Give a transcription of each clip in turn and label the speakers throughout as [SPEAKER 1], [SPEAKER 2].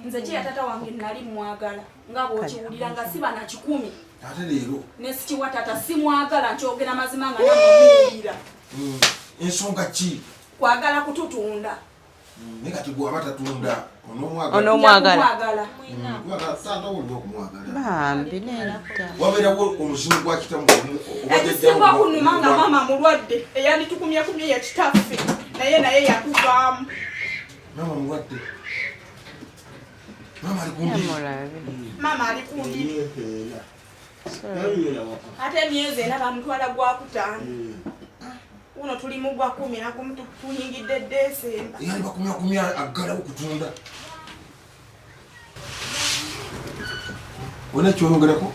[SPEAKER 1] nze kye tata wange nali mwagala nga bw'okiwulira nga siba na 10
[SPEAKER 2] ate leero
[SPEAKER 1] ne sikiwa tata simwagala nkyogera mazima nga namuwulira
[SPEAKER 2] ensonga ki
[SPEAKER 1] kwagala kututunda
[SPEAKER 2] naye kati bw'aba tatunda
[SPEAKER 3] onomwagala
[SPEAKER 2] bambi wabeerawo omuzimu gwa kitamu
[SPEAKER 1] ekisinga kunuma nga maama mulwadde eyanditukumyekumye ye kitaffe naye yatuvaamu
[SPEAKER 2] maama mulwadde
[SPEAKER 1] maama ali kundi ate emyezi ena bamutwala gwakutaano uno tuli mu gwa 10 nagumu tuyingidde Desemba
[SPEAKER 2] yani bakumya aggalawo kutunda wena kyoyogerako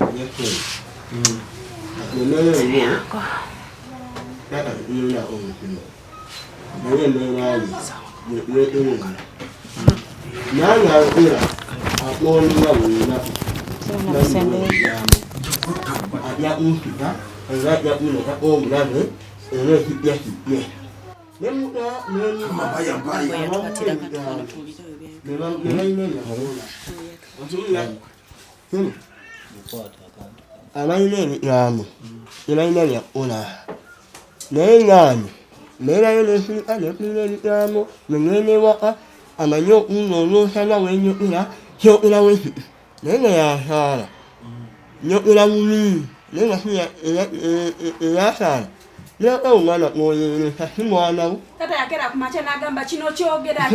[SPEAKER 4] amayineri yamu ilayineri yakula naye ngani neerayo nesirika nepineri yamu nengenewaka amanyi okunoolosana wenyokera kyokera weki naye nga yasaala nyokera mumi naye nga si eyasaala leka omwana mwoyeresa si mwanawo
[SPEAKER 1] tata yakera ku makya n'agamba kino kyogera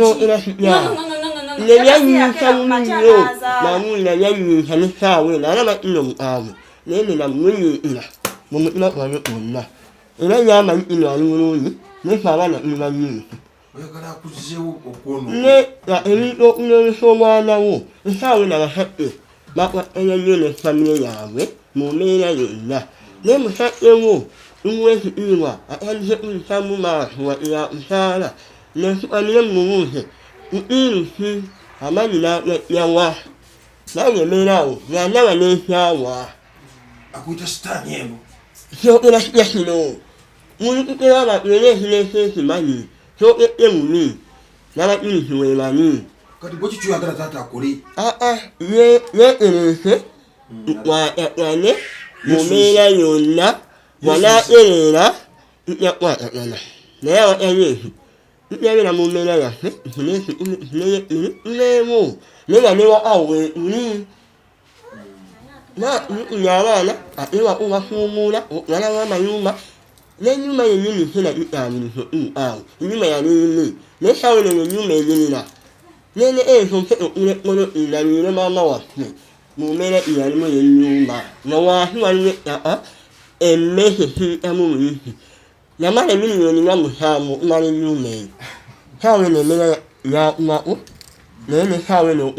[SPEAKER 4] nebyanyisa mumiyo mamuwulira byanyisa nesaawa eno alaba ino mukaamu naye nena mumwenyekera mu mutima gwange gwonna era yamanyi ino ali mulungi nefe abaana nibanyinsi ebintu okunyolesa omwana wo esaawa eno abasajja bakwatanya nnyo nefamire yaabwe mu mbeera yonna naye musajja wo umuwekiibwa atandise kuyisa mu maaso watira kusaala nesukanire mumubuuze nkiruki amanyi nagajjawa nange mbeerawo yandaba nekyawa
[SPEAKER 2] akuyita sitaani eno
[SPEAKER 4] kyogera kitya kino mulukukera abantu era ekiresa ekimanyi kyogedde mumi n'abakirisi wemanyi
[SPEAKER 2] kati bwe kikyoyagala taata akole
[SPEAKER 4] yeerese nkwatagane mu mbeera yonna bw'anaatereera nyakwatagana naye awatanyesi nyabeera mu mbeera yaffe neemu naye nga newaawe tuli nikunya abaana ate wakubafuumuula okulalawo amayumba n'ennyumba yennyini sena kitambirizo awo ennyumba yaliimi naye sawa eno ennyumba enyirira nene esompe okulekono indabire maama waffe mu mbeera eyalimu y'ennyumba nga wansi waliwo ettaka emmese siyitamu buyisi yamala emiliyoni nga 7 okumala ennyumba eyo saawa eno embeera yakumako naye ne saawa eno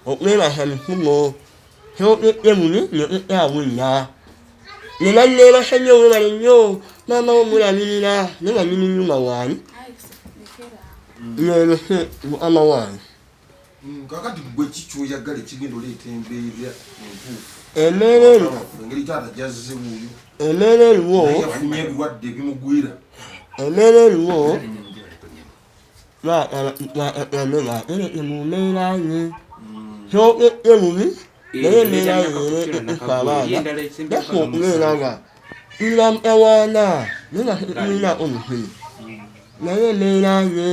[SPEAKER 4] okwebasa mifumo kyogedde muli neketaawulira nena neebasa nnyo webale nnyo maama wo mulabirira naye nga nyini nnyumba waani nerese mukama wange
[SPEAKER 2] kakati gwe kikyoyagala ekigenda oleeta embeera entuufu
[SPEAKER 4] embeera eno
[SPEAKER 2] engeri taata gyazze wuuyo
[SPEAKER 4] embeera eriwo
[SPEAKER 2] yafunye ebirwadde ebimugwira
[SPEAKER 4] embeera eriwo lwatereke mu mbeera ye kyogedde mubi naye embeera yeereetefe abaana gasa okubeera nga ira mutawaana naye nga tulina omusiri naye embeera ye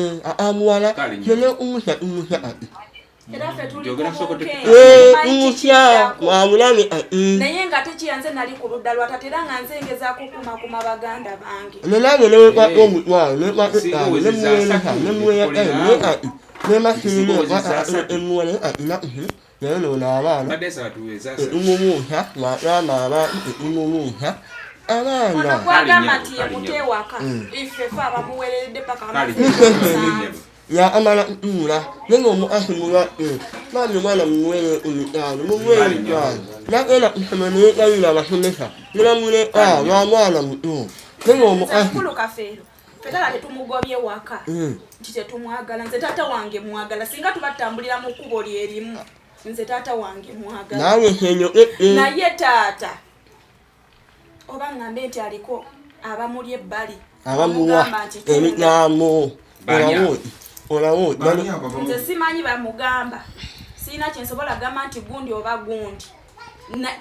[SPEAKER 4] amuwala kyone okumusya ati umutya wamulabe ati
[SPEAKER 1] naye nga tekiyanze nali ku ludda lwa tata era nga nze ngezaako kumakuma baganda bange
[SPEAKER 4] nenange newekwata omutwalo nekwataettaano nemuweereka nemuweerakae naye ati nemasirine emuwale atina naye nono abaana emumuusa wagamba abantu emumuusa abaana
[SPEAKER 1] gwagamba nti yemutewaka ifefe abamuwereredde paka
[SPEAKER 4] ya amala kutuula nenga omukasi mulwadde maami omwana mumuwere emitwalo mumuwere emitwalo nagenda kusoma neyegayira abasomesa nebamule lwamwana muto nenga omukasi
[SPEAKER 1] fetala tetumugobye waka nti tetumwagala nze taata wange mwagala singa tubatambulira mu kkubo lyerimu nze taata wange mwagala
[SPEAKER 4] nange senyogedde
[SPEAKER 1] naye taata oba ngambe nti aliko abamuli ebbali
[SPEAKER 4] abamuwa ebigambo olawo
[SPEAKER 1] nze simanyi bamugamba sina kyensobola gamba nti gundi oba gundi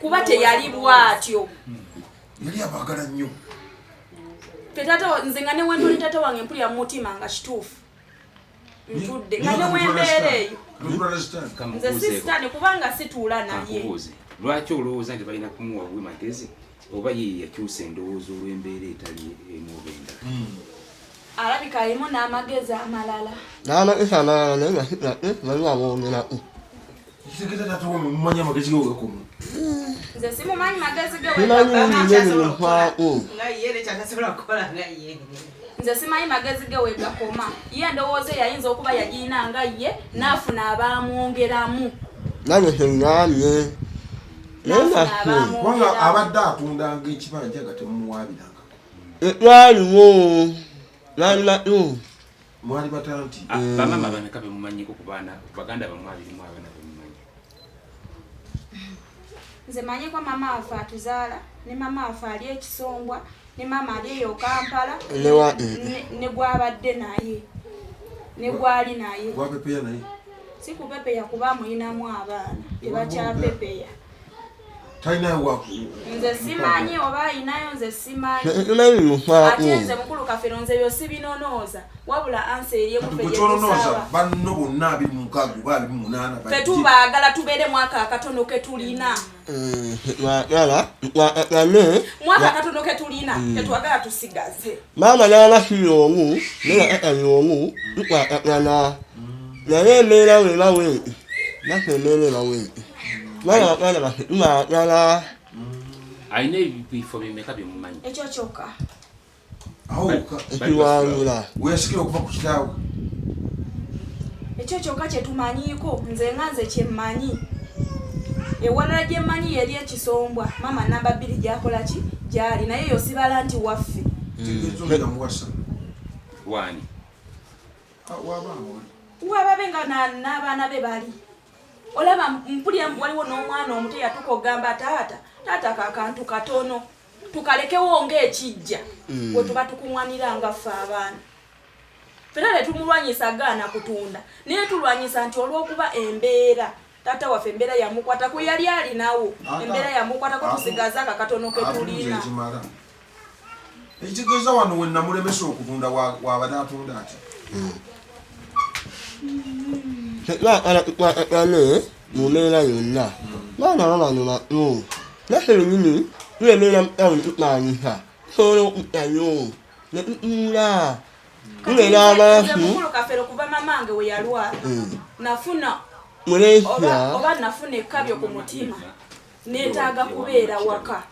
[SPEAKER 1] kuba teyali bwatyo
[SPEAKER 2] yali abagala nnyo
[SPEAKER 1] tetata nze nga newendoli tata wange mpulira mu mutima nga kituufu ntudde nga newembeera eyo nze sisitani kubanga situula naye
[SPEAKER 5] lwaki olowooza nti balina kumuwa bwe magezi oba ye yakyusa endowooza olw'embeera etali emubenda
[SPEAKER 1] alabika alimu n'amagezi amalala
[SPEAKER 4] n'amagezi amalala naye nga bali abongerako
[SPEAKER 2] kitegeta tatawo mumanyi amagezi ge wegakoma
[SPEAKER 1] nze simumanyi magezi ge nze simanyi magezi ge wegakoma ye endowooza yayinza okuba yagirina nga ye n'afuna abamwongeramu
[SPEAKER 4] nange teŋŋamye
[SPEAKER 2] kubanga abadde atundanga ekibanja nga temumuwaabirangako
[SPEAKER 4] lwaliwo lwaliwo
[SPEAKER 2] mwali batanti
[SPEAKER 5] bamama bameka bemumanyiko ku baana baganda bamwabirimu abaana bemumanyi
[SPEAKER 1] nze manyiko mama afe atuzaala ne mama afe ali ekisombwa ne mama ali eyo Kampala ne gwabadde naye ne gwali naye
[SPEAKER 2] gwapepeya naye
[SPEAKER 1] si kupepeya kuba muyinamu abaana tebakyapepeya
[SPEAKER 2] talinayo
[SPEAKER 1] nze simanyi oba ayinayo nze simanyi ate nze mukulu Kafero nze byo sibinonooza wabula ansi eri
[SPEAKER 2] ekufeyekyononooza banno bonna 26 oba 28
[SPEAKER 1] fe tubaagala tubeere mwaka akatono ke tulina mwaka akatono ke tulina tetwagala tusigaze
[SPEAKER 4] maama n'abasiri omu nebaakali omu tukwatagana naye embeera webaweeti naffe embeera ebaweeti mwana bakwana baffe tubaagala
[SPEAKER 5] alina ebifo bimeka byemumanyi
[SPEAKER 1] ekyo kyokka
[SPEAKER 4] ekiwangula
[SPEAKER 2] weyasikira okuva ku kitaawe
[SPEAKER 1] ekyo kyokka kyetumanyiiko nze nga nze kyemmanyi ewalala gyemmanyi yeri ekisombwa mama namba 2 gyakola ki gyali naye yosibala nti waffe
[SPEAKER 2] muwasa
[SPEAKER 5] wani
[SPEAKER 1] wababe nga n'abaana be bali olaba mpulira waliwo n'omwana omuto yatuka ogamba taata kakantu katono tukalekewo ng'ekijja bwe tuba tukuŋwanira nga ffe abaana fera tetumulwanyisa gaana kutunda naye tulwanyisa nti olw'okuba embeera taata waffe embeera yamukwata ku yali alinawo embeera yamukwatako tusigaza akakatono ke tulina
[SPEAKER 2] ekitegeeza wano we namulemesa okutunda wabadde atunda ati
[SPEAKER 4] tetwakalatukwatagane mu mbeera yonna baana babano batu naffe lunyini tulebeera mutawuni tutwanyisa tusobola okuddayo ne tutuula tubeera amaafu
[SPEAKER 1] mukulu Kafero kuva mamange we yalwala nafuna
[SPEAKER 4] mulesya
[SPEAKER 1] oba nafuna ekkabyo ku mutima neetaaga kubeera waka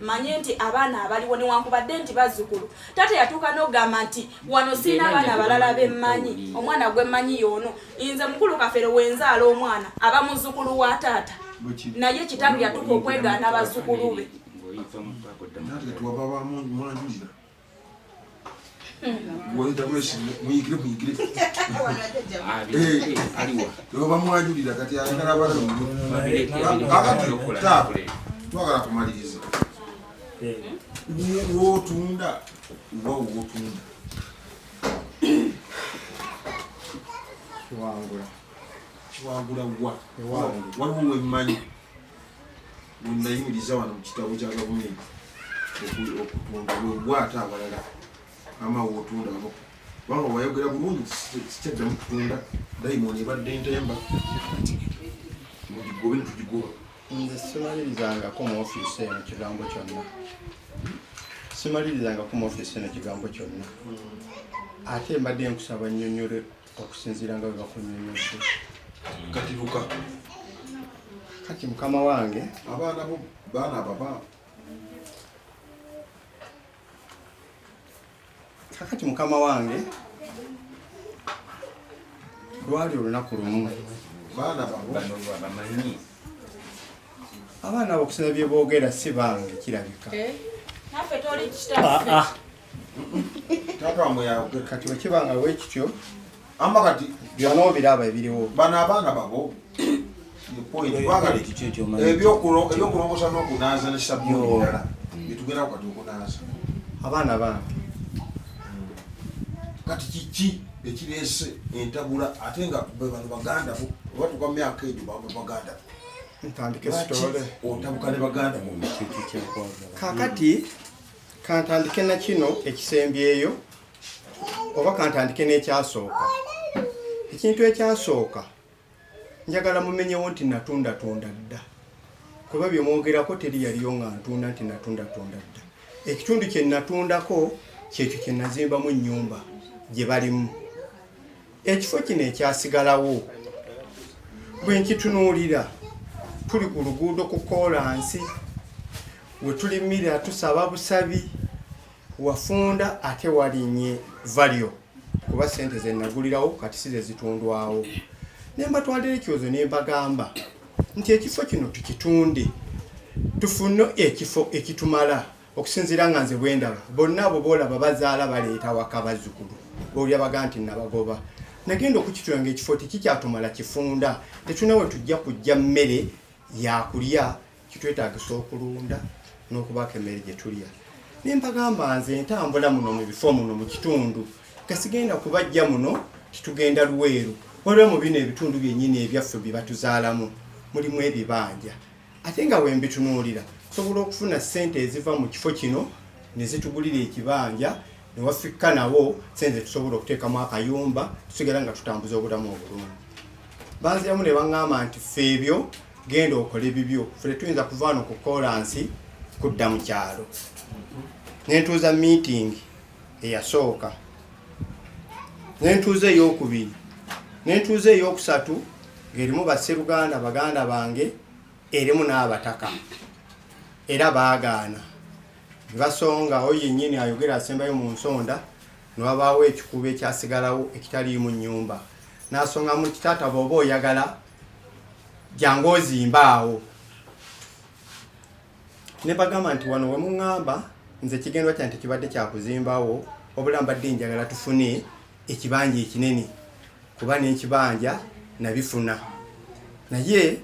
[SPEAKER 1] manye nti abaana abaliwo newankubadde nti bazzukulu taata yatuuka n'ogamba nti wano siina abaana abalala bemmanyi omwana gwe mmanyi yoono nze mukulu Kafero wenzaala omwana aba muzzukulu wa taata naye kitange yatuuka okwegaana bazzukulu be
[SPEAKER 2] bamwanjulira kati ayagala twagala kumaliriza wotunda uba wotunda kiwangula waliwo wemmanyi wenayimiriza wano mu kitabo kya gavumenti okutunda webwate abalala ama wotunda abo kubanga wayogera bulungi sikyaddamu kutunda dayimoni ebadde ntemba mugigobe netugigoba
[SPEAKER 6] nze simalirizangako mu ofiisi eno kigambo kyonna simalirizangako mu ofiisi eno kigambo kyonna ate mbadde nkusaba nnyonnyole okusinziira nga bwe bakunnyonnyodde
[SPEAKER 2] katibuka
[SPEAKER 6] kati mukama wange
[SPEAKER 2] abaana bo baana baba
[SPEAKER 6] kakati mukama wange lwali olunaku lumu
[SPEAKER 2] baana babo
[SPEAKER 5] bamanyi
[SPEAKER 6] abaana abo okusina bye boogera si bange kirabika
[SPEAKER 1] naffe toli kitaffe
[SPEAKER 2] taata wamwe yayogera
[SPEAKER 6] kati wekibanga bwekityo
[SPEAKER 2] amba kati
[SPEAKER 6] byonna obiraba ebiriwo
[SPEAKER 2] bano abaana babo ebyokulongosa n'okunaaza ne sabuni ebirala byetugerako kati okunaaza
[SPEAKER 6] abaana bange
[SPEAKER 2] kati kiki ekirese entabula ate nga bano baganda bo batuka mu myaka egyo baganda
[SPEAKER 6] ntandike sitole
[SPEAKER 2] otabuka ne baganda mu
[SPEAKER 6] kakati kantandike na kino ekisembyeyo oba kantandike n'ekyasooka ekintu ekyasooka njagala mumenyewo nti natunda dda kuba bye mwogerako teri yaliyo nga ntunda nti natunda dda ekitundu kye natundako kyekyo kye nazimbamu ennyumba gye balimu ekifo kino ekyasigalawo bwe nkitunuulira tuli ku luguudo ku koolansi we tulimira tusaba busabi wafunda ate walinye valyo kuba sente ze nagulirawo kati size zitundwawo nemba twalira ekyozo ne mbagamba nti ekifo kino tukitunde tufune ekifo ekitumala okusinziira nga nze bwendaba bonna abo boolaba bazaala baleeta waka bazzukulu boolya baga nti nabagoba nagenda okukitula ekifo tikikyatumala kifunda tetunawe tujja kujja mmere yakulya kitwetaagisa okulunda n'okubaako emmere gye tulya nempagamba nze ntambula muno mu bifo muno mu kitundu kasigenda kubajja muno titugenda luweeru waliwo mu bino ebitundu byennyini ebyaffe bye batuzaalamu mulimu ebibanja ate nga wembitunuulira tusobola okufuna ssente eziva mu kifo kino ne zitugulira ekibanja ne wafikka nawo sente tusobola okuteekamu akayumba tusigala nga tutambuza obulamu obulungi banziramu ne baŋŋamba nti ffe ebyo genda okole bibyo ffe tuyinza kuvaano ku koolansi kudda mu kyalo nentuuza meeting eyasooka nentuuza eyokubiri nentuuza eyokusatu ng'erimu basseruganda baganda bange erimu n'abataka era baagaana basongawo yennyini ayogera asembayo mu nsonda newabaawo ekikubo ekyasigalawo ekitaliimu nnyumba n'asonga mu kitaata bw'oba oyagala jangu ozimbaawo ne bagamba nti wano we muŋŋamba nze kigendwa kyanti kibadde kyakuzimbawo wabula mbadde njagala tufune ekibanja ekinene kuba n'ekibanja nabifuna naye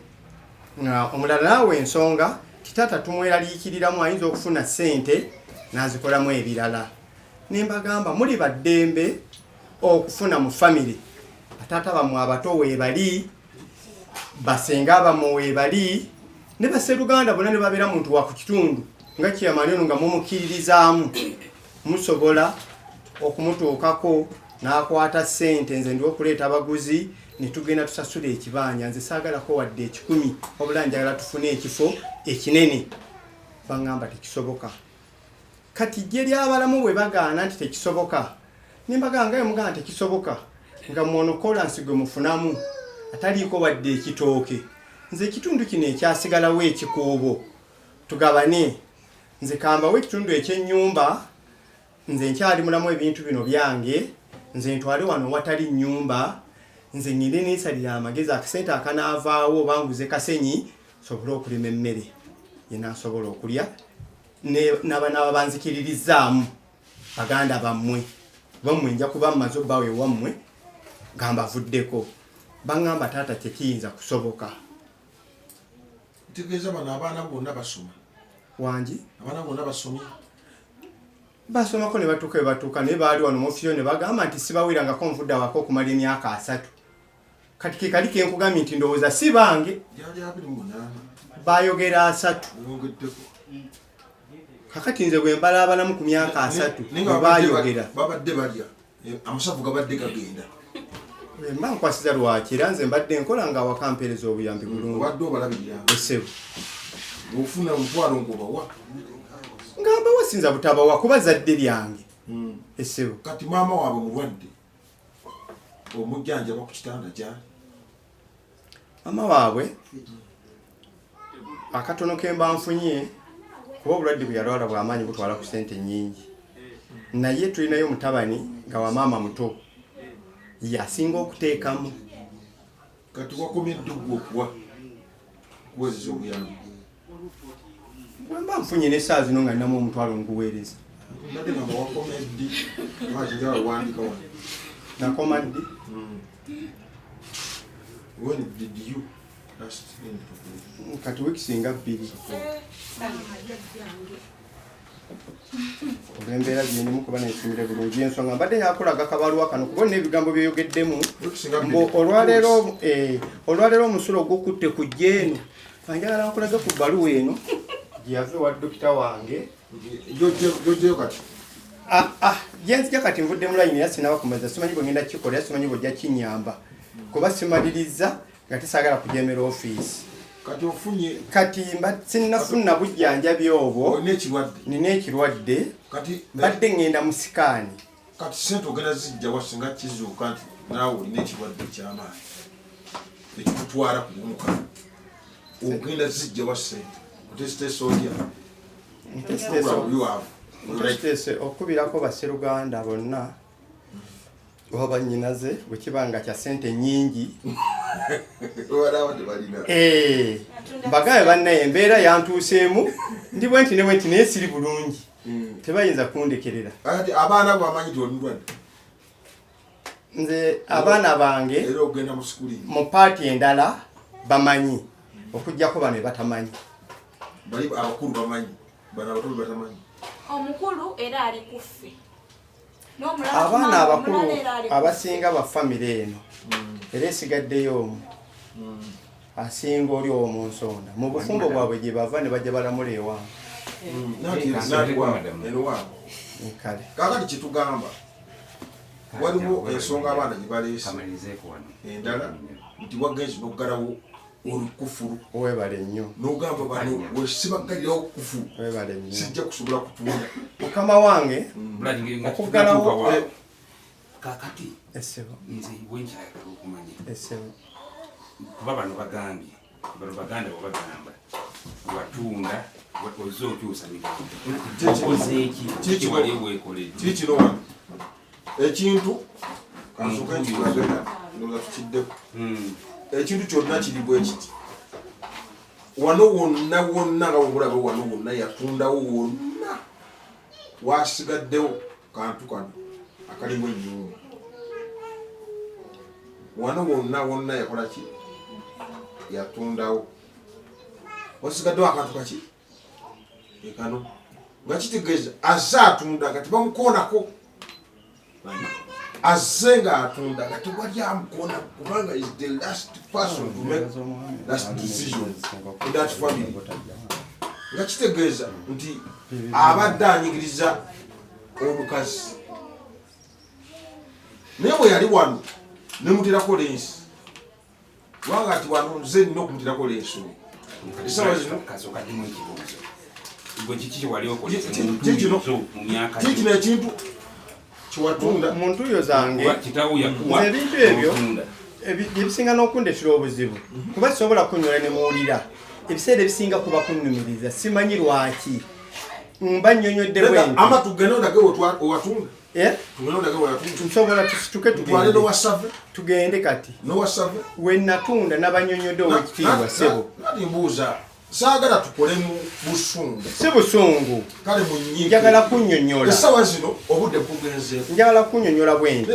[SPEAKER 6] omulala naawe ensonga kitaata tumweraliikiriramu ayinza okufuna ssente n'azikolamu ebirala nembagamba muli baddembe okufuna mu famire bataata bammwe abato weebali basenga bammwe weebali ne basseruganda bonna ne babeera muntu wa ku kitundu nga kiyamani ono nga mumukkiririzaamu musobola okumutuukako n'akwata ssente nze ndiwo okuleeta abaguzi ne tugenda tusasula ekibanja nze saagalako wadde 10 wabula njagala tufune ekifo ekinene baŋŋamba tekisoboka kati jje ly'abalamu bwe bagaana nti tekisoboka nembaga nga mugamba tekisoboka nga mwono koolansi gwe mufunamu ataliiko wadde ekitooke nze ekitundu kino ekyasigalawo ekikuubo tugabane nze kambawo ekitundu ekyennyumba nze nkyali mulamu ebintu bino byange nze ntwale wano watali nnyumba nze ngende neesalira amagezi akasente akanaavaawo banguze kasenyi sobole okulima emmere yenaasobola okulya n'abanaba banzikiririzaamu baganda bammwe bammwe nja kuba mmaze obbawe wammwe nga mbavuddeko baŋŋamba taata tekiyinza kusoboka
[SPEAKER 2] ntegeeza bano abaana bonna basoma
[SPEAKER 6] wangi
[SPEAKER 2] abaana bonna basomye
[SPEAKER 6] basomako ne batuuka bebatuuka naye baali wano mufiyo ne bagamba nti sibawirangako nvudde awaka okumala emyaka 3 kati ke kali kenkugambye nti ndowooza si bange bayogera 3 kakati nze bwe mbalaabalamu ku myaka 3 bayogera
[SPEAKER 2] babadde balya amasavu gabadde gagenda
[SPEAKER 6] mba nkwasiza lwakira nze mbadde nkola nga awakampereza obuyambi bulungi
[SPEAKER 2] obadde obalabirira
[SPEAKER 6] esebo
[SPEAKER 2] ofuna omutwalo ngobawa
[SPEAKER 6] ngamba wasinza butabawa kuba zadde lyange esebo
[SPEAKER 2] kati maama waabwe mulwadde omujjanjaba ku kitanda kyali
[SPEAKER 6] maama waabwe akatono kemba nfunye kuba obulwadde bwe yalwala bw'amaanyi butwala ku ssente nnyingi naye tulinayo mutabani nga wa maama muto yasinga okuteekamu
[SPEAKER 2] kati wakomye dduggu okuwezeza obuyambi
[SPEAKER 6] bwe mba nfunye n'essaawa zino nga nnamu omutwalo nguweereza
[SPEAKER 2] mbadde nga wakomye ddi wandika wano
[SPEAKER 6] nakoma ddi
[SPEAKER 2] when did you last
[SPEAKER 6] kati wiiki singa 2 olw'embeera gyendimu kuba neesimire bulungi ensonga mbadde nyakulaga kabaluwa kano kubona ebigambo byeyogeddemu olwaleero omusulo ogukutte ku jjeeno anjagala nkulage ku bbaluwa eno gyeyava ewa dokita wange
[SPEAKER 2] gyojjeyo kati
[SPEAKER 6] gyenzija kati nvudde mu layini era sinaba kumaliza simanyi bwe ngenda kikola era simanyi bwojja kinyamba kuba simaliriza nga tesaagala kujemera ofiisi
[SPEAKER 2] kati ofunye
[SPEAKER 6] kati sinnafuna bujjanjabi obwo nina ekirwadde
[SPEAKER 2] kati
[SPEAKER 6] badde ngenda mu sikaani
[SPEAKER 2] kati sente ogenda zijja wasinga kizuuka nti naawe olina ekirwadde ekyamaanyi ekikutwala kugumuka ogenda zijja wa sente otesiteesoolya
[SPEAKER 6] okubirako basseruganda bonna oba bannyinaze bwe kiba nga kya sente nnyingi mbagabe bannaye embeera yantuuseemu ndi bwe nti ne bwe nti naye siri bulungi tebayinza kundekerera
[SPEAKER 2] abaana bamanyi ti olindwadde
[SPEAKER 6] nze abaana bange
[SPEAKER 2] era ogenda mu sukuli
[SPEAKER 6] mu paati endala bamanyi okujjako bano batamanyi
[SPEAKER 2] bali abakulu bamanyi bano abatobi batamanyi
[SPEAKER 1] omukulu era ali kuffe
[SPEAKER 6] abaana abakulu abasinga ba famire eno era esigaddeyo omu asinga oli omu nsonda mu bufumbo bwabwe gye bava ne bajja balamula ewange kale
[SPEAKER 2] kakati kyetugamba waliwo ensonga abaana gye baleese endala nti wagenzi n'oggalawo olukufulu
[SPEAKER 6] webale nnyo
[SPEAKER 2] n'ogamba bano wesibagalirawo kufulu
[SPEAKER 6] webale nnyo
[SPEAKER 2] sijja kusobola kutunda
[SPEAKER 6] mukama wange okuggalawo
[SPEAKER 5] kakati
[SPEAKER 6] essebo
[SPEAKER 5] nze wenkyayagala okumanya
[SPEAKER 6] essebo
[SPEAKER 5] kuba bano bagambye bano baganda babagamba watunda oze okyusa bigambokozeeki waleweekoledde
[SPEAKER 2] kikino wano ekintu kansuka ekikulagenda noza tukiddeko ekintu kyonna kiri bwe kiti wano wonna wonna nga wobulabe wano wonna yatundawo wonna wasigaddewo kantu kano akalimu ennyumba wano wonna wonna yakola ki yatundawo wasigaddewo akantu kaki ekano nga kitegeeza azze atunda nga tebamukoonako azze nga atunda nga tewali amukoona kubanga is the last person to make last decision in that family nga kitegeeza nti abadde anyigiriza omukazi naye bwe yali wano nemuterako lensi kubanga ati wano nze nina okumuterako lensi esawa zino
[SPEAKER 5] kasokadimu ekibuuzo gwe kiki wali okoleza mu myaka
[SPEAKER 2] kikino ekintu kiwatunda
[SPEAKER 6] mu ntuuyo zange
[SPEAKER 5] kitawo yakuwa
[SPEAKER 6] ebintu ebyo ebisinga n'okundetera obuzibu kuba kisobola kunyola ne muwulira ebiseera ebisinga kuba kunnumiriza simanyi lwaki mba nnyonnyodde bwenti
[SPEAKER 2] ama tugende ondage owatunda tugende ondage owatunda
[SPEAKER 6] nsobola tusituke
[SPEAKER 2] tutwale nowasave
[SPEAKER 6] tugende kati
[SPEAKER 2] nowasave
[SPEAKER 6] we natunda n'abannyonnyodde ow'ekitiibwa ssebo
[SPEAKER 2] nati mbuuza saagala tukole mu busungu
[SPEAKER 6] si busungu
[SPEAKER 2] kale munyike
[SPEAKER 6] njagala kunnyonnyola
[SPEAKER 2] esawa zino obudde bugenzeeko
[SPEAKER 6] njagala kunnyonnyola bwenti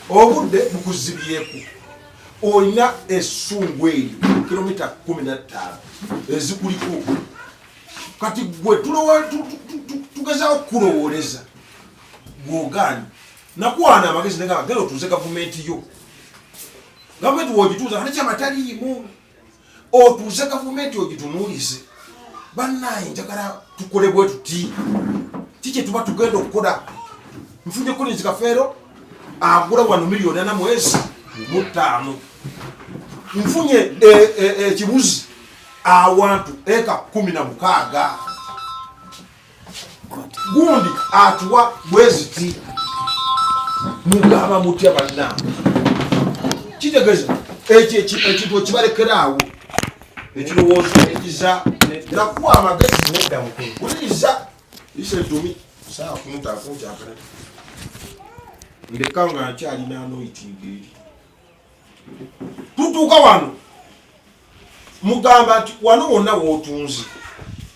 [SPEAKER 2] obudde bukuzibyeku olina essungu eri kilomita 15 ezikuliko kati gwe tugezaawo kulowooleza gwogaani nakwana amagezi negamba genda otuuze gavumenti yo gavumenti wogituuza nga nekyamataliimu otuuze gavumenti ogitunuulize bannaye njagala tukole bwe tuti kiki tuba tugenda okukola nfunye Collins Kafeero agula wano miliyoni 4 mwezi mu 5 nfunye ekibuzi awantu eka 16 gundi atuwa bweziti mugaba mutya banna kitegeeza ekintu okibalekerawo ekirowoozo ekiza nakuwa amagezi nedda mukulu uliza ise ntumi saa kumutakunkyakana ndeka nga nkyalina anoitingeri tutuuka wano mugamba nti wano wonna wootunze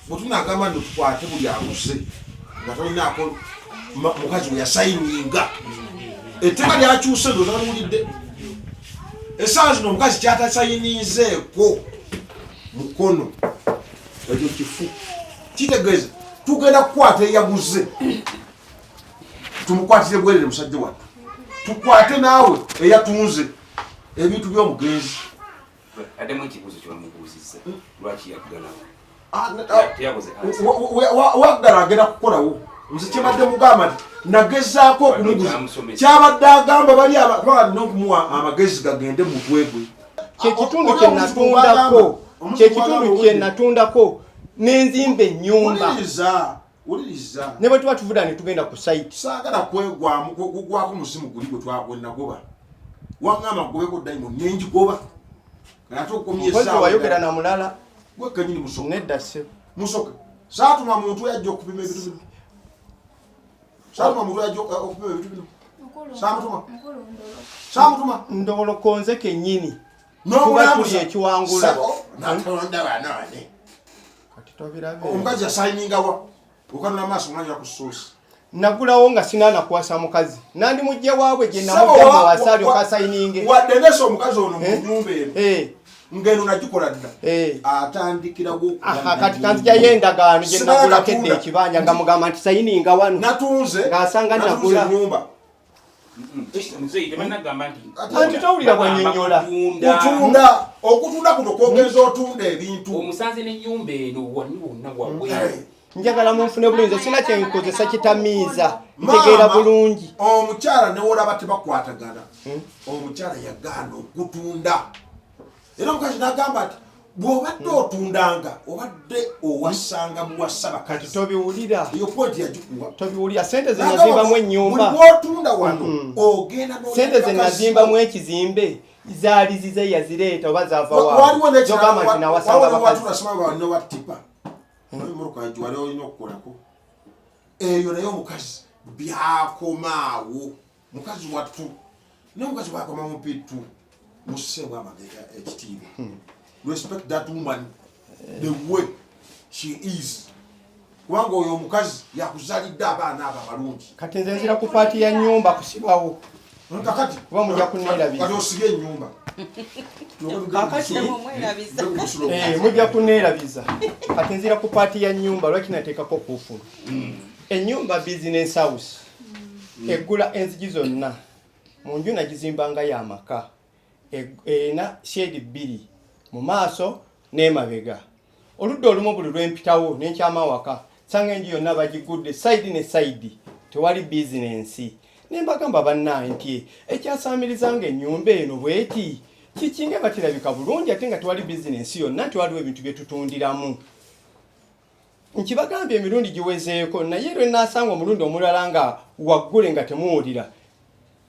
[SPEAKER 2] bwetunagamba nti tukwate buli aguze nga tolinaako mukazi weyasayininga etteeka lyakyuse ndoza baliwulidde esaawa zino omukazi kyatasayinizeeko mukono ekyo kifu kitegeeza tugenda kukwata eyaguze tumukwatire bwerere musajja wattu tukwate naawe eyatunze ebintu by'omugenzi
[SPEAKER 5] ate mu ekibuuzo kyebamubuuzizza lwaki yaggalawo
[SPEAKER 2] waggala agenda kukolawo nze kyebadde mugamba nti nagezaako okumuguza kyabadde agamba bali abalina okumuwa amagezi gagende mu mutwe gwe
[SPEAKER 6] kyekitundu kye natundako n'enzimba ennyumba
[SPEAKER 2] uliriza
[SPEAKER 6] ne bwe tuba tuvuda ne tugenda ku site
[SPEAKER 2] saagala kwegwamu kugwako musimu guli gwe nagoba waŋŋamba gobeko diamond nenjigoba ate okomyesaa
[SPEAKER 6] wayogera na mulala
[SPEAKER 2] gwe kenyini musoke
[SPEAKER 6] nedda se
[SPEAKER 2] musoke saatuma muntu yajja okupima ebintu bino saatuma muntu yajja okupima ebintu bino saamutuma
[SPEAKER 6] ndowolo konze kenyini
[SPEAKER 2] n'omulamuza
[SPEAKER 6] ekiwangula
[SPEAKER 2] natonda banoone
[SPEAKER 6] kati tobirabe
[SPEAKER 2] omukazi yasayiningawa okanula maaso mwanya ku soosi
[SPEAKER 6] nagulawo nga sinaana kuwasa mukazi nandi mujje waabwe gye namugamba wasaali okasayininge
[SPEAKER 2] wadde nesa omukazi ono mu nyumba eno ngeno nagikola dda atandikirawo
[SPEAKER 6] kati kanzijayo endagaano gye nagulako edda ekibanja nga mugamba nti sayininga wano
[SPEAKER 2] natunze
[SPEAKER 6] ng'asanga nagula
[SPEAKER 2] nyumba
[SPEAKER 6] anti towulira bwanyonyola
[SPEAKER 2] otunda okutunda kuno kwogeza otunda ebintu
[SPEAKER 5] omusanze n'ennyumba eno wani wonna wabwe
[SPEAKER 6] njagala munfune bulungi sina kyenkozesa kitamiiza ntegeera bulungi
[SPEAKER 2] omukyala newolaba tebakwatagana omukyala yagaana okutunda era omukazi nagamba nti bw'obadde otundanga obadde owasanga muwasa
[SPEAKER 6] kati tobiwulira
[SPEAKER 2] eyo pointi yagikuwa
[SPEAKER 6] tobiwulira sente ze nazimbamu ennyumba
[SPEAKER 2] bw'otunda wano ogenda
[SPEAKER 6] sente ze nazimbamu ekizimbe zaali zize yazireeta oba zaavawagamba nti nawasanga
[SPEAKER 2] bakazi murukaji wali olina okukolako eyo naye omukazi byakomaawo mukazi wattu n'omukazi bwakoma mupittu museemu amagega ekitiibwa respect that woman the way she is kubanga oyo omukazi yakuzalidde abaana abo abalungi
[SPEAKER 6] kati nze nzira ku paati ya nnyumba kusibawo
[SPEAKER 2] kakati
[SPEAKER 6] kuba mujja kuneerabiza
[SPEAKER 2] kati osibye ennyumba
[SPEAKER 6] mujja kuneerabiza kati nzira ku paati ya nnyumba lwaki nateekako kuufulu ennyumba business house eggula enzigi zonna mu nju nagizimbanga y'amaka ena shedi bbiri mu maaso n'emabega oludda olumu buli lwempitawo nenkyama waka sanga enju yonna bagigudde sayidi ne sayidi tewali bizinensi nembagamba bannaaye nti ekyasaamirizanga ennyumba eno bweti kikinga batirabika bulungi ate nga tewali bizinensi yonna nti waliwo ebintu bye tutundiramu nkibagambye emirundi giwezeeko naye lwe naasanga omulundi omulala nga waggule nga temuwulira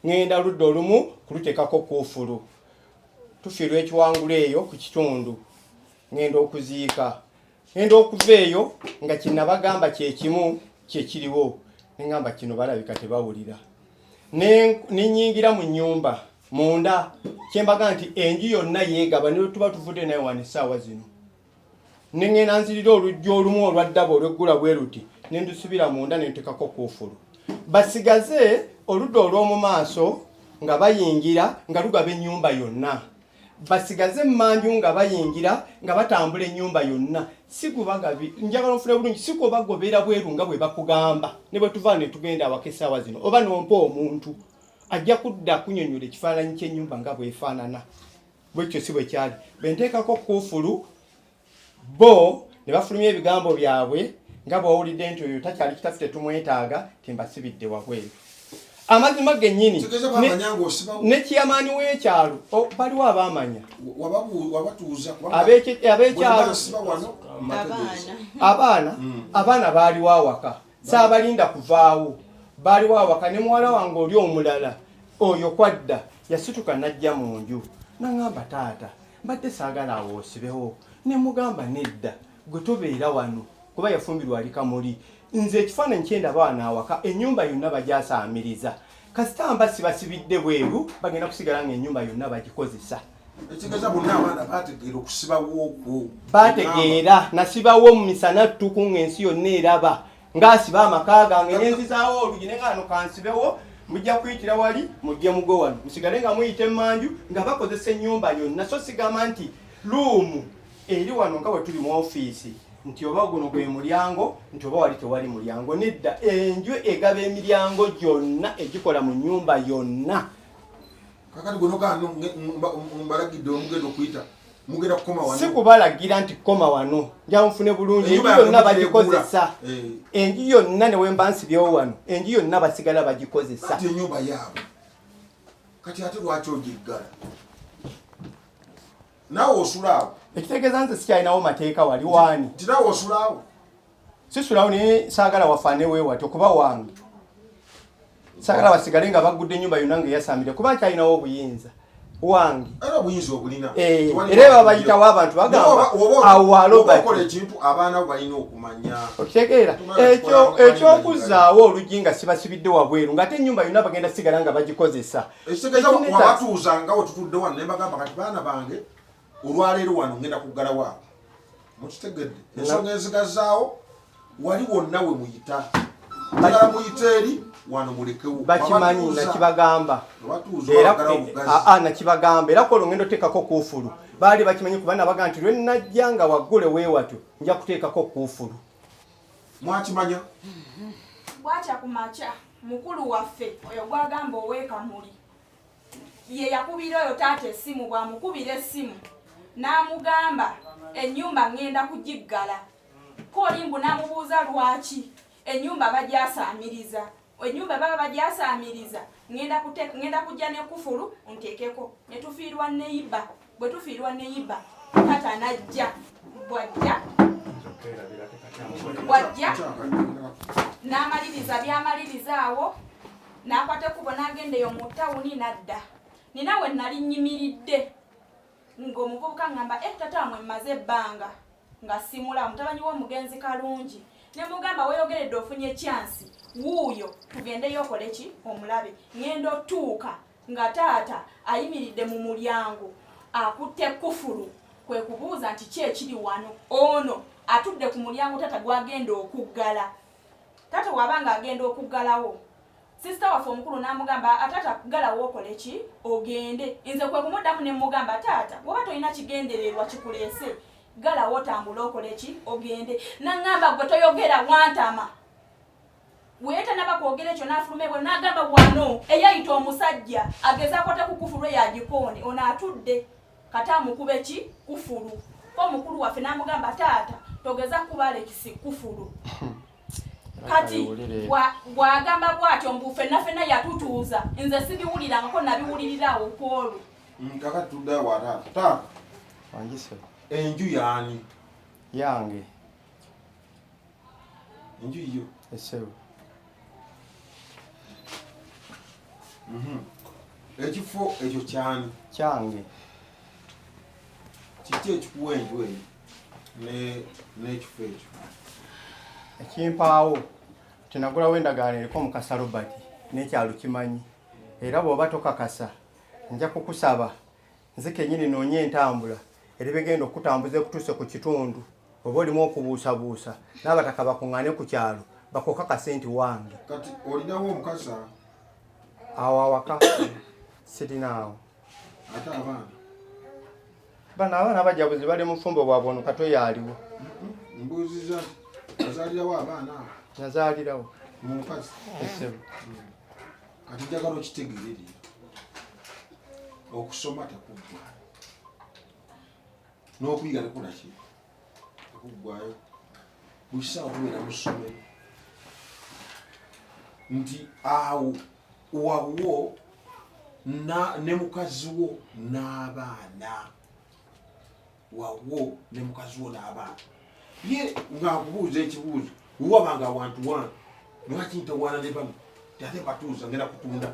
[SPEAKER 6] ŋŋenda ludda olumu kuluteekako kuufulu tufiirwa ekiwangula eyo ku kitundu ŋŋenda okuziika ŋŋenda okuva eyo nga kinabagamba kyekimu kyekiriwo neŋŋamba kino balabika tebawulira nenyingira mu nnyumba munda kyembaga nti enju yonna yeegaba ne tuba tuvudde naye wano essaawa zino neŋŋenda nzirira olujja olumu olwaddaba olweggula bwe ruti nendusubira munda nentekako kuufulu basigaze oludda olw'omu maaso nga bayingira nga lugaba ennyumba yonna basigaze mmanju nga bayingira nga batambula ennyumba yonna sikubagabi njagala nfune bulungi sikubagobera bweru nga bwe bakugamba ne bwe tuva ne tugenda awaka essaawa zino oba nompa omuntu ajja kudda kunyonyola ekifaananyi ky'ennyumba nga bwefaanana bwekyo si bwe kyali benteekako kuufulu bo ne bafulumya ebigambo byabwe nga bwawulidde nti oyo takyali kitaffe tetumwetaaga timbasibidde wabweru amazima gennyini nekiyamaani w'ekyalo baliwo abaamanya ab'ekyalo abaana baaliwo awaka saabalinda kuvaawo baaliwo awaka ne muwala wange oli omulala oyo kwadda yasituka najja mu nju naŋŋamba taata mbadde saagala awo osibewo ne mugamba nedda gwe tobeera wano kuba yafumbirwa ali kamuli nze ekifaananyi kyendaba wano awaka ennyumba yonna bagyasaamiriza kasita mba sibasibidde bweru bagenda kusigala nga ennyumba yonna bagikozesa bategeera nasibawo mu misana ttuku ng'ensi yonna eraba ng'asiba amaka gange nenzizaawo olugi ne ngano kansibewo mujja kuyitira wali mujje mugo wano musigale nga muyita emmanju nga bakozesa ennyumba yonna so sigamba nti luumu eri wano nga bwe tuli mu ofiisi nti oba guno gwe mulyango nti oba wali tewali mulyango. Nedda, enju egaba emiryango gyonna egikola mu nnyumba yonna.
[SPEAKER 2] Kakati guno kano mbalagidde omugendo okuyita mugenda kukoma wano.
[SPEAKER 6] Si kubalagira nti koma wano nja nfune bulungi. Enju yonna bagikozesa. Enju yonna ne wemba nsibyewo wano. Enju yonna basigala bagikozesa.
[SPEAKER 2] Kati ennyumba yaabwe. Kati ate lwaki ogiggala? Naawe osulaawo.
[SPEAKER 6] Ekitegeeza nze sikyalinawo mateeka wali waani.
[SPEAKER 2] Nti naawe osulaawo.
[SPEAKER 6] Sisulawo naye saagala wafaane weewati okuba wange. Saagala basigale nga baggudde ennyumba yonna ng'eyasamire kuba nkyalinawo obuyinza wange.
[SPEAKER 2] Era obuyinza obulina.
[SPEAKER 6] Era eba bayitawo abantu bagamba awalo bati.
[SPEAKER 2] Okola ekintu abaana balina okumanya.
[SPEAKER 6] Okitegeera ekyokuzzaawo oluggi nga sibasibidde wabweru ng'ate ennyumba yonna bagenda sigala nga bagikozesa.
[SPEAKER 2] Ekitegeeza wabatuuza nga otutudde wano ne mbagamba kati baana bange olwaleero wano ngenda kuggala waabwe. Mukitegedde ensonga ezigazaawo wali wonna we muyita. Bagala muyita eri wano mulekewo.
[SPEAKER 6] Bakimanyi nakibagamba. Nakibagamba era ko ngendo tekako kuufulu. Baali bakimanyi kuba nabaga nti lwe najja nga waggule weewatyo nja kuteekako kuufulu.
[SPEAKER 2] Mwakimanya?
[SPEAKER 1] Bwacha kumacha mukulu waffe oyo gwagamba oweekamuli. Ye yakubira oyo taata essimu bwamukubira essimu. N'amugamba ennyumba ngenda kugiggala. Kolimbu n'amubuuza lwaki. Ennyumba bajyasaamiriza. Ennyumba baba bajyasaamiriza. Ngenda kujja ne kufulu nteekeko. Ne tufiirwa neiba. Bwe tufiirwa neiba taata najja. Bwajja n'amaliriza byamaliriza awo n'akwata ekkubo n'agendeyo mu ttawuni n'adda. Nina we nali nnyimiridde ng'omuvubuka ngamba tata mwe mmaze ebbanga nga simula mutabanyi w'omugenzi kalungi. Ne mugamba weeyogeredde ofunye chansi wuuyo tugendeyo okole ki omulabe. Ngendo tuuka nga taata ayimiridde mu mulyango akutte kufulu kwe kubuuza nti ki ekiri wano. Ono atudde ku mulyango taata gwagenda okuggala. Taata wabanga agenda okuggalawo sisita waffe omukulu n'amugamba atata galawo okole ki ogende. Nze kwe kumuddamu ne mugamba taata bw'oba tolina kigendererwa kikuleese galawo otambule okole ki ogende. N'angamba gwe toyogera wantama. Weeta nabakwogera ekyo n'afuluma ebwe n'agamba wano eyayita omusajja agezaako ate ku kufulu eyagikoone ono atudde kati amukube ki kufulu. Ko omukulu waffe n'amugamba taata togeza kuba Alexi kufulu. Kati bwagamba bw'atyo mbu ffenna yatutuuza nze sibiwulirangako nabiwulirirawo kwolwo.
[SPEAKER 2] Kakati tuddayo wataata. Taata
[SPEAKER 6] wangise
[SPEAKER 2] enju yaani?
[SPEAKER 6] Yange.
[SPEAKER 2] Enju yo
[SPEAKER 6] esewo.
[SPEAKER 2] Ekifo ekyo kyani?
[SPEAKER 6] Kyange.
[SPEAKER 2] Kiki ekikuwa enju eyo n'ekifo ekyo?
[SPEAKER 6] Ekimpaawo tinagulawo endagaano eriko Mukasa Robert n'ekyalo kimanyi. Era bw'oba tokakasa nja kukusaba nze kennyini noonye entambula eribegenda okutambuza ekutuuse ku kitundu oba olimu okubuusabuusa n'abataka bakuŋŋaane ku kyalo bakukakase nti wange.
[SPEAKER 2] Kati olinawo omukasa?
[SPEAKER 6] Awo awaka sirinaawo.
[SPEAKER 2] Ate abaana?
[SPEAKER 6] Bano abaana bajabuzi bali mu fumbo bwabwe ono kato yaaliwo.
[SPEAKER 2] Mbuuziza nazaalirawo abaana abo?
[SPEAKER 6] Nazaalirawo.
[SPEAKER 2] Mu mukazi?
[SPEAKER 6] Esebo.
[SPEAKER 2] Kati njagala okitegeerere okusoma tekuggwa n'okuyiga tekulaki tekuggwayo. Buli ssaawa tubeera mu ssomero nti awo wawo ne mukazi wo n'abaana. Wawo ne mukazi wo n'abaana. Ye ng'akubuuza ekibuuzo wabanga awantu wange lwaki ntawaana ne bano ate batuuza ngenda kutunda